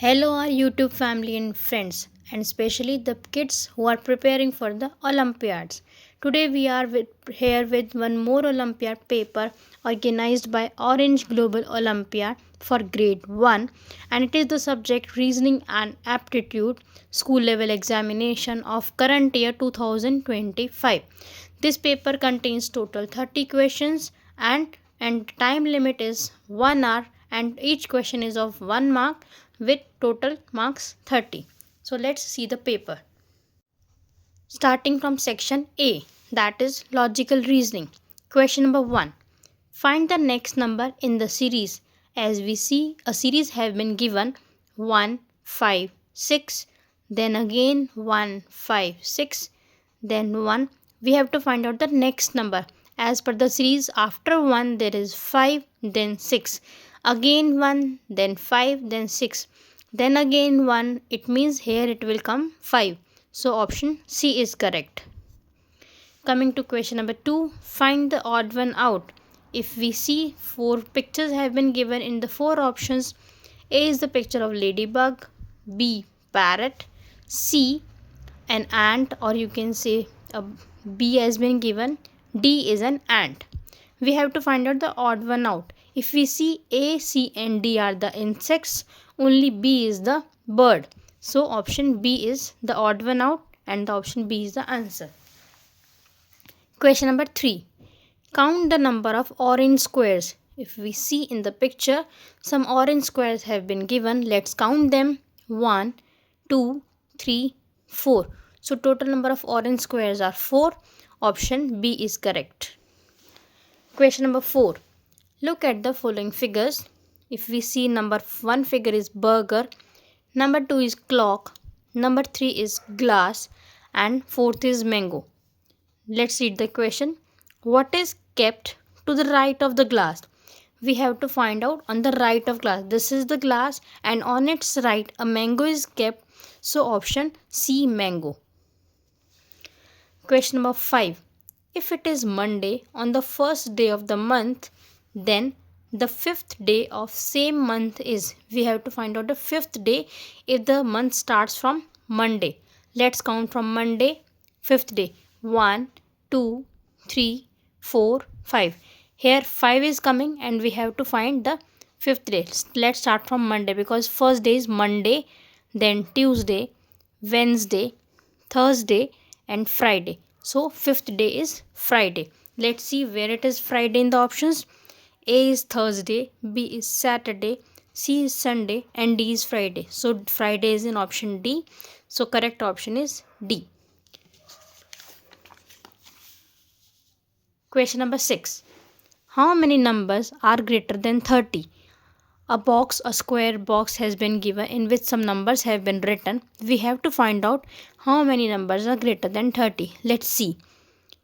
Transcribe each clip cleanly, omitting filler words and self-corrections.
Hello, our YouTube family and friends, and especially the kids who are preparing for the Olympiads. Today, we are here with one more Olympiad paper organized by Orange Global Olympiad for grade 1, and it is the subject Reasoning and Aptitude school level examination of current year 2025. This paper contains total 30 questions and time limit is 1 hour and each question is of 1 mark with total marks 30. So let's see the paper. Starting from section A, that is logical reasoning. Question number 1. Find the next number in the series. As we see, a series have been given 1, 5, 6, then again 1, 5, 6, then 1. We have to find out the next number. As per the series, after 1 there is 5, then 6. Again 1, then 5, then 6. Then again 1, it means here it will come 5. So option C is correct. Coming to question number 2, find the odd one out. If we see 4 pictures have been given in the 4 options, A is the picture of ladybug, B parrot, C an ant, or you can say a B has been given, D is an ant. We have to find out the odd one out. If we see A, C and D are the insects, only B is the bird. So option B is the odd one out and the option B is the answer. Question number 3. Count the number of orange squares. If we see in the picture, some orange squares have been given. Let's count them. 1, 2, 3, 4. So total number of orange squares are 4. Option B is correct. Question number 4. Look at the following figures. If we see number 1 figure is burger, number 2 is clock, number 3 is glass and 4th is mango. Let's read the question. What is kept to the right of the glass? We have to find out on the right of glass. This is the glass and on its right a mango is kept. So option C, mango. Question number 5. If it is Monday on the first day of the month, then the 5th day of same month is. We have to find out the 5th day if the month starts from Monday. Let's count from Monday, 5th day. 1, 2, 3, 4, 5. Here 5 is coming and we have to find the 5th day. Let's start from Monday because first day is Monday, then Tuesday, Wednesday, Thursday and Friday. So 5th day is Friday. Let's see where it is Friday in the options. A is Thursday, B is Saturday, C is Sunday and D is Friday. So Friday is in option D. So correct option is D. Question number 6. How many numbers are greater than 30? A square box has been given in which some numbers have been written. We have to find out how many numbers are greater than 30. Let's see.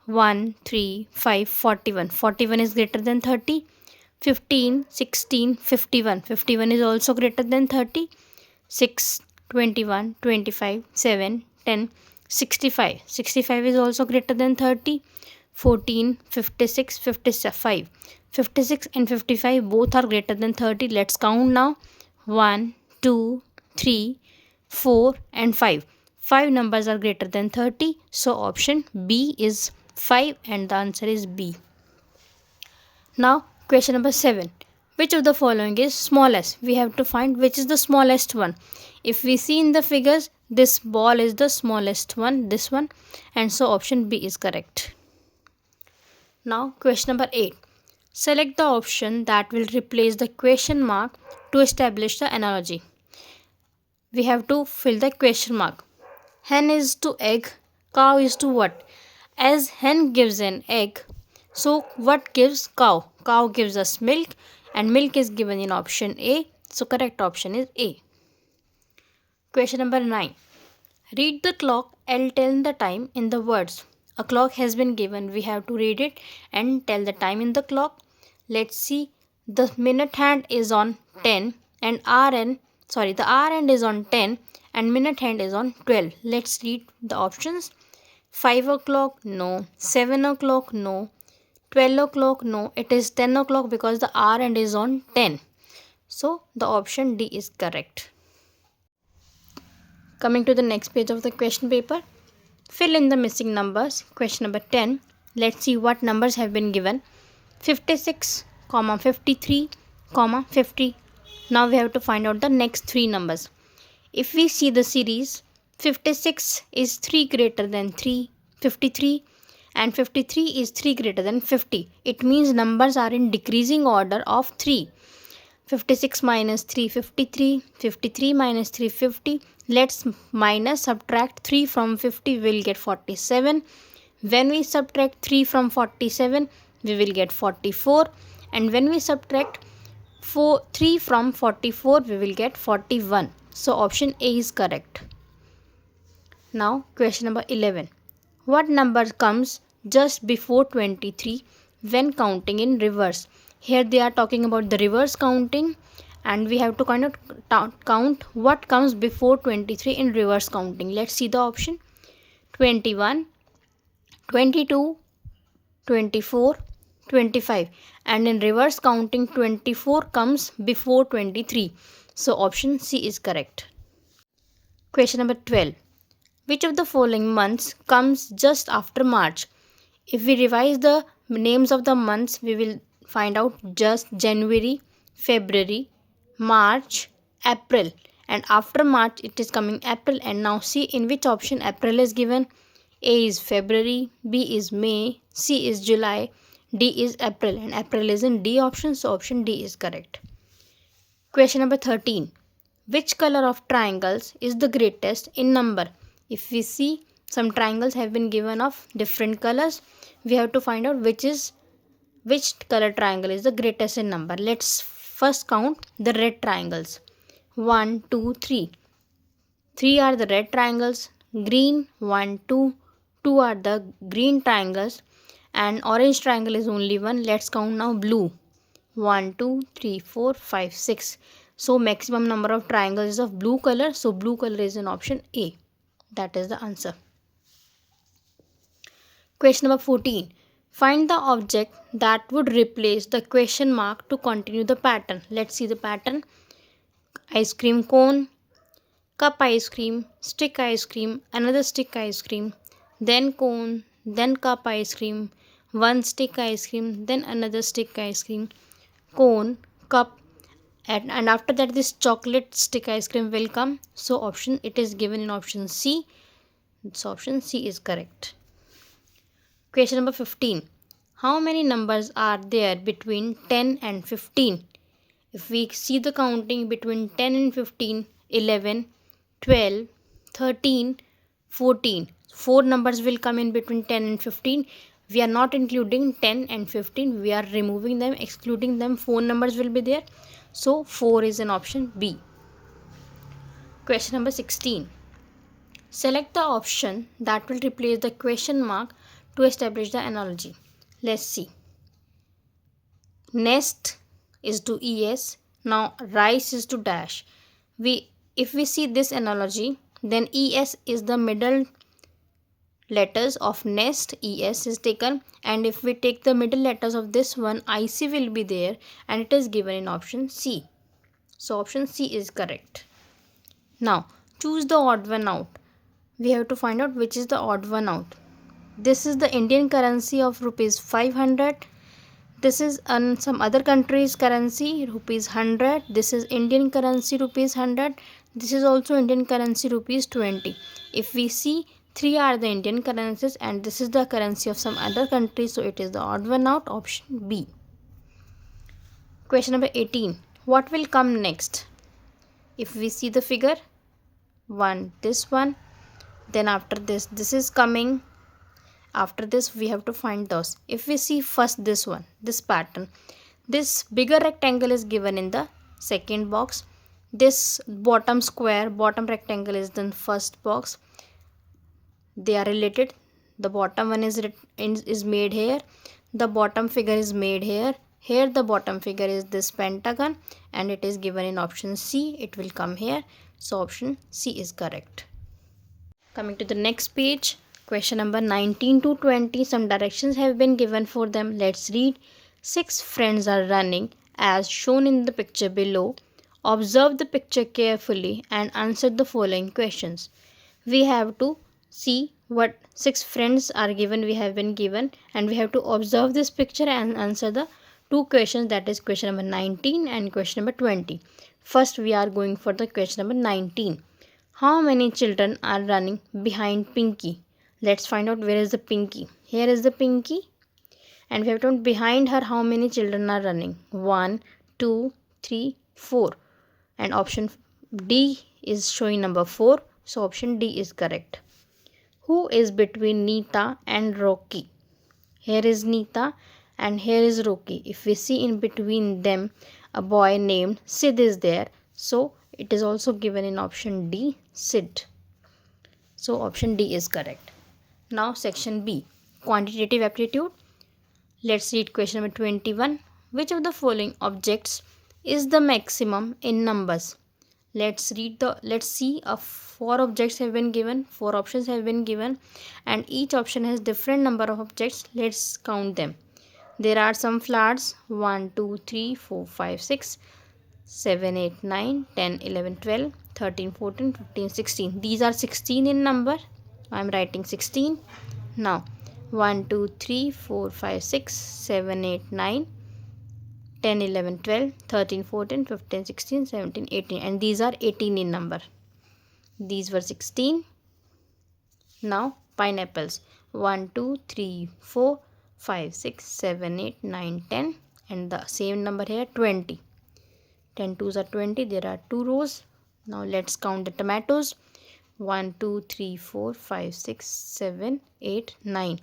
1, 3, 5, 41. 41 is greater than 30. 15, 16, 51. 51 is also greater than 30. 6, 21, 25, 7, 10, 65. 65 is also greater than 30. 14, 56, 55. 56 and 55 both are greater than 30. Let's count now. 1, 2, 3, 4 and 5. 5 numbers are greater than 30. So option B is 5 and the answer is B. Now question number 7. Which of the following is smallest? We have to find which is the smallest one. If we see in the figures, this ball is the smallest one, this one, and so option B is correct. Now question number 8. Select the option that will replace the question mark to establish the analogy. We have to fill the question mark. Hen is to egg, cow is to what? As hen gives an egg, so what gives cow? Cow gives us milk and milk is given in option A. So correct option is A. Question number 9. Read the clock and tell the time in the words. A clock has been given. We have to read it and tell the time in the clock. Let's see. The minute hand is on 10 and the hour end is on 10 and minute hand is on 12. Let's read the options. 5 o'clock, no. 7 o'clock, no. 12 o'clock, no. It is 10 o'clock because the hour end is on 10. So the option D is correct. Coming to the next page of the question paper, fill in the missing numbers. Question number 10. Let's see what numbers have been given. 56, 53, 50. Now we have to find out the next three numbers. If we see the series, 56 is 3 greater than 3, 53, and 53 is 3 greater than 50. It means numbers are in decreasing order of 3. 56 minus 3, 53, 53 minus 3, 50. Let's subtract 3 from 50, we will get 47. When we subtract 3 from 47, we will get 44. And when we subtract 3 from 44, we will get 41. So option A is correct. Now question number 11. What number comes just before 23 when counting in reverse? Here they are talking about the reverse counting, and we have to kind of count what comes before 23 in reverse counting. Let's see the option. 21, 22, 24, 25, and in reverse counting 24 comes before 23. So option C is correct. Question number 12. Which of the following months comes just after March? If we revise the names of the months, we will find out just January, February, March, April, and after March it is coming April. And now see in which option April is given. A is February, B is May, C is July, D is April, and April is in D option, so option D is correct. Question number 13. Which color of triangles is the greatest in number? If we see some triangles have been given of different colors, we have to find out which color triangle is the greatest in number. Let's first count the red triangles. 1, 2, 3. 3 are the red triangles. Green, 1, 2. 2 are the green triangles. And orange triangle is only one. Let's count now blue. 1, 2, 3, 4, 5, 6. So maximum number of triangles is of blue color. So blue color is in option A. That is the answer. Question number 14. Find the object that would replace the question mark to continue the pattern. Let's see the pattern. Ice cream cone, cup ice cream, stick ice cream, another stick ice cream, then cone, then cup ice cream, one stick ice cream, then another stick ice cream, cone, cup, and after that this chocolate stick ice cream will come. So option it is given in option C. So option C is correct. Question number 15. How many numbers are there between 10 and 15? If we see the counting between 10 and 15, 11, 12, 13, 14. 4 numbers will come in between 10 and 15. We are not including 10 and 15. We are removing them, excluding them. 4 numbers will be there. So 4 is an option B. Question number 16. Select the option that will replace the question mark to establish the analogy. Let's see. Nest is to ES. Now rice is to dash. If we see this analogy, then ES is the middle letters of nest. ES is taken, and if we take the middle letters of this one, IC will be there, and it is given in option C. So option C is correct. Now choose the odd one out. We have to find out which is the odd one out. This is the Indian currency of rupees 500. This is some other country's currency, rupees 100. This is Indian currency, rupees 100. This is also Indian currency, rupees 20. If we see, 3 are the Indian currencies and this is the currency of some other country. So it is the odd one out, option B. Question number 18. What will come next? If we see the figure, this one. Then after this is coming. After this we have to find those. If we see first this one, this pattern, this bigger rectangle is given in the second box. This bottom square, bottom rectangle is the first box. They are related. The bottom one is made here. The bottom figure is made here. Here the bottom figure is this pentagon and it is given in option C. It will come here. So option C is correct. Coming to the next page, question number 19 to 20. Some directions have been given for them. Let's read. 6 friends are running as shown in the picture below. Observe the picture carefully and answer the following questions. We have to see what 6 friends are given, we have been given, and we have to observe this picture and answer the two questions, that is question number 19 and question number 20. First we are going for the question number 19. How many children are running behind Pinky? Let's find out where is the Pinky. Here is the Pinky, and we have to behind her how many children are running. 1, 2, 3, 4. And option D is showing number 4. So option D is correct. Who is between Neeta and Rocky? Here is Neeta and here is Rocky. If we see in between them a boy named Sid is there. So it is also given in option D, Sid. So option D is correct. Now section B, quantitative aptitude. Let's read question number 21. Which of the following objects is the maximum in numbers? Let's see 4 objects have been given, 4 options have been given, and each option has different number of objects. Let's count them. There are some flowers 1, 2, 3, 4, 5, 6, 7, 8, 9, 10, 11, 12, 13, 14, 15, 16. These are 16 in number. I am writing 16. Now 1, 2, 3, 4, 5, 6, 7, 8, 9, 10, 11, 12, 13, 14, 15, 16, 17, 18, and these are 18 in number. These were 16. Now pineapples 1, 2, 3, 4, 5, 6, 7, 8, 9, 10, and the same number here 20. 10 twos are 20. There are 2 rows. Now let's count the tomatoes. 1, 2, 3, 4, 5, 6, 7, 8, 9.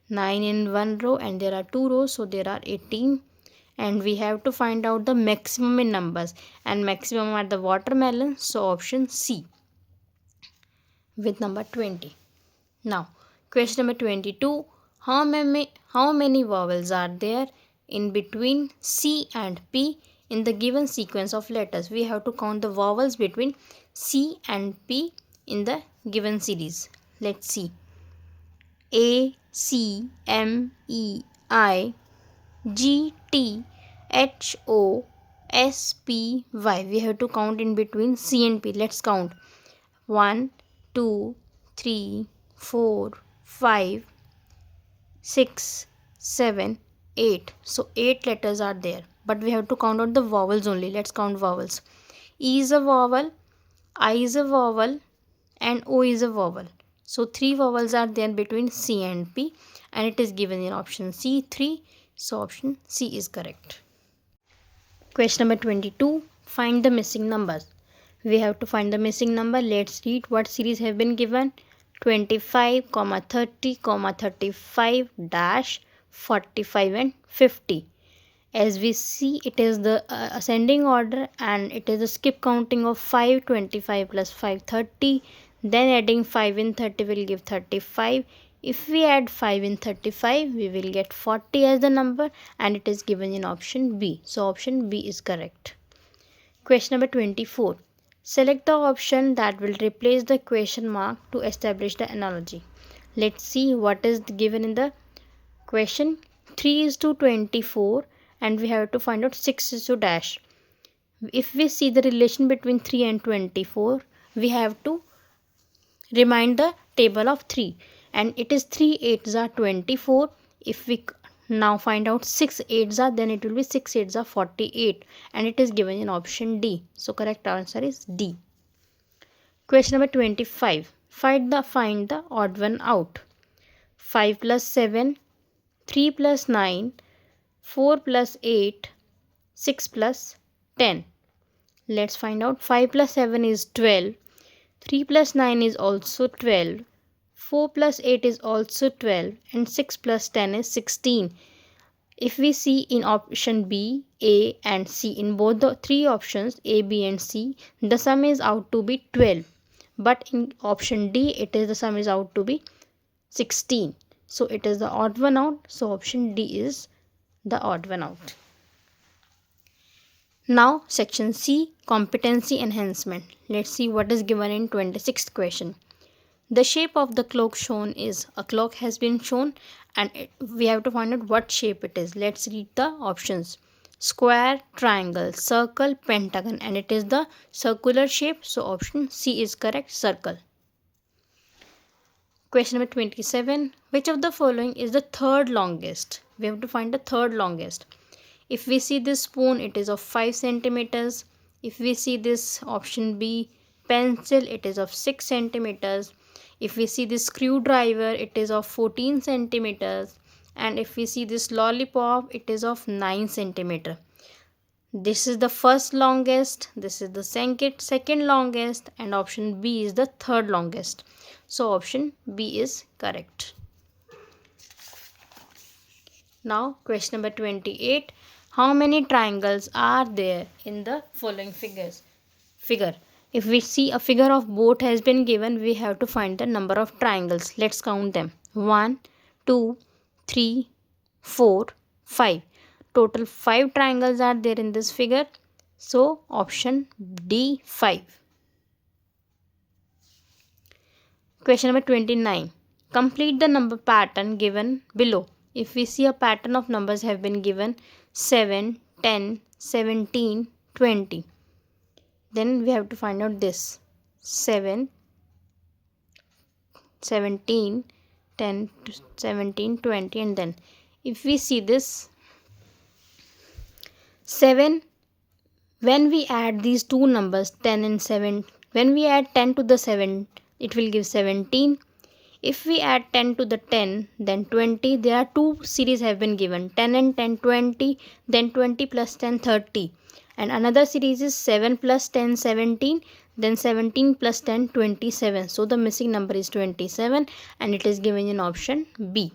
9 in one row, and there are 2 rows, so there are 18. And we have to find out the maximum in numbers, and maximum are the watermelon, so option C with number 20. Now question number 22. How many vowels are there in between C and P in the given sequence of letters? We have to count the vowels between C and P in the given series. Let's see. A, C, M, E, I, G, T, H, O, S, P, Y. We have to count in between C and P. Let's count. 1, 2, 3, 4, 5, 6, 7, 8. So 8 letters are there. But we have to count out the vowels only. Let's count vowels. E is a vowel, I is a vowel, and O is a vowel. So 3 vowels are there between C and P, and it is given in option C, 3. So option C is correct. Question number 22. Find the missing numbers. We have to find the missing number. Let's read what series have been given. 25, 30, 35, dash, 45 and 50. As we see, it is the ascending order, and it is a skip counting of 5, 25 plus 5, 30. Then adding 5 in 30 will give 35. If we add 5 in 35, we will get 40 as the number, and it is given in option B. So option B is correct. Question number 24. Select the option that will replace the question mark to establish the analogy. Let's see what is given in the question. 3 is to 24, and we have to find out 6 is to dash. If we see the relation between 3 and 24, we have to remind the table of 3, and it is 3 8s are 24. If we now find out 6 8s are, then it will be 6 8s are 48, and it is given in option D. So correct answer is D. Question number 25. Find the odd one out. 5 plus 7, 3 plus 9, 4 plus 8, 6 plus 10. Let's find out. 5 plus 7 is 12. 3 plus 9 is also 12. 4 plus 8 is also 12. And 6 plus 10 is 16. If we see in option B, A and C, in both the 3 options A, B and C, the sum is out to be 12. But in option D, the sum is out to be 16. So it is the odd one out. So option D is the odd one out. Now section C, competency enhancement. Let's see what is given in 26th question. The shape of the clock shown is, a clock has been shown, and we have to find out what shape it is. Let's read the options. square, triangle, circle, pentagon, and it is the circular shape. So option C is correct, circle. Question number 27. Which of the following is the third longest? We have to find the third longest. If we see this spoon, it is of 5 centimeters. If we see this option B, pencil, it is of 6 centimeters. If we see this screwdriver, it is of 14 centimeters. And if we see this lollipop, it is of 9 centimeter. This is the first longest, this is the second longest, and option B is the third longest. So option B is correct. Now question number 28. How many triangles are there in the following figure? If we see a figure of boat has been given, we have to find the number of triangles. Let's count them. 1, 2, 3, 4, 5. Total 5 triangles are there in this figure. So option D, 5. Question number 29. Complete the number pattern given below. If we see a pattern of numbers have been given 7, 10, 17, 20. Then we have to find out this 7, 17, 10, 17, 20, and then if we see this 7, when we add these two numbers 10 and 7, when we add 10 to the 7, it will give 17. If we add 10 to the 10, then 20. There are two series have been given, 10 and 10, 20, then 20 plus 10, 30. And another series is 7 plus 10, 17, then 17 plus 10, 27. So the missing number is 27 and it is given in option B.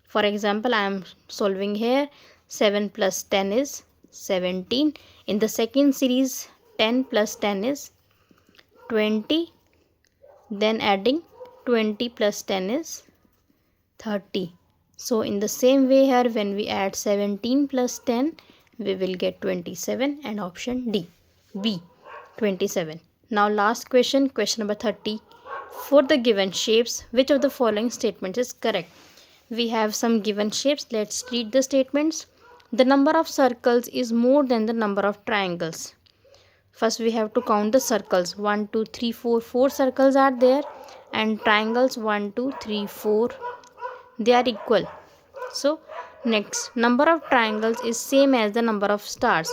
For example, I am solving here. 7 plus 10 is 17. In the second series, 10 plus 10 is 20. Then adding 20 plus 10 is 30. So in the same way here, when we add 17 plus 10, we will get 27 and option D, B, 27. Now last question, question number 30. For the given shapes, which of the following statements is correct? We have some given shapes. Let's read the statements. The number of circles is more than the number of triangles. First we have to count the circles. 1, 2, 3, 4. 4 circles are there. And triangles 1, 2, 3, 4. They are equal. So next, number of triangles is same as the number of stars.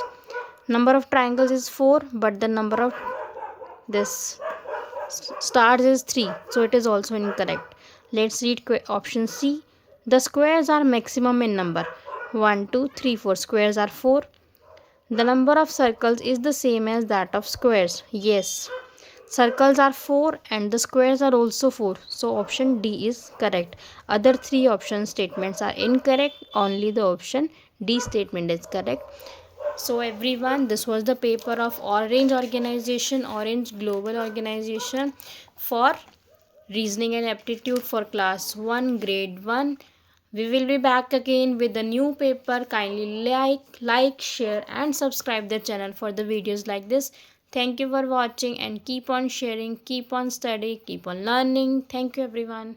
Number of triangles is 4, but the number of this stars is 3. So it is also incorrect. Let's read option C. The squares are maximum in number. 1, 2, 3, 4. Squares are 4. The number of circles is the same as that of squares. Yes. Circles are 4 and the squares are also 4. So option D is correct. Other 3 option statements are incorrect. Only the option D statement is correct. So everyone, this was the paper of Orange Global Organization for Reasoning and Aptitude for class 1, grade 1. We will be back again with a new paper. Kindly like, share and subscribe the channel for the videos like this. Thank you for watching and keep on sharing, keep on studying, keep on learning. Thank you everyone.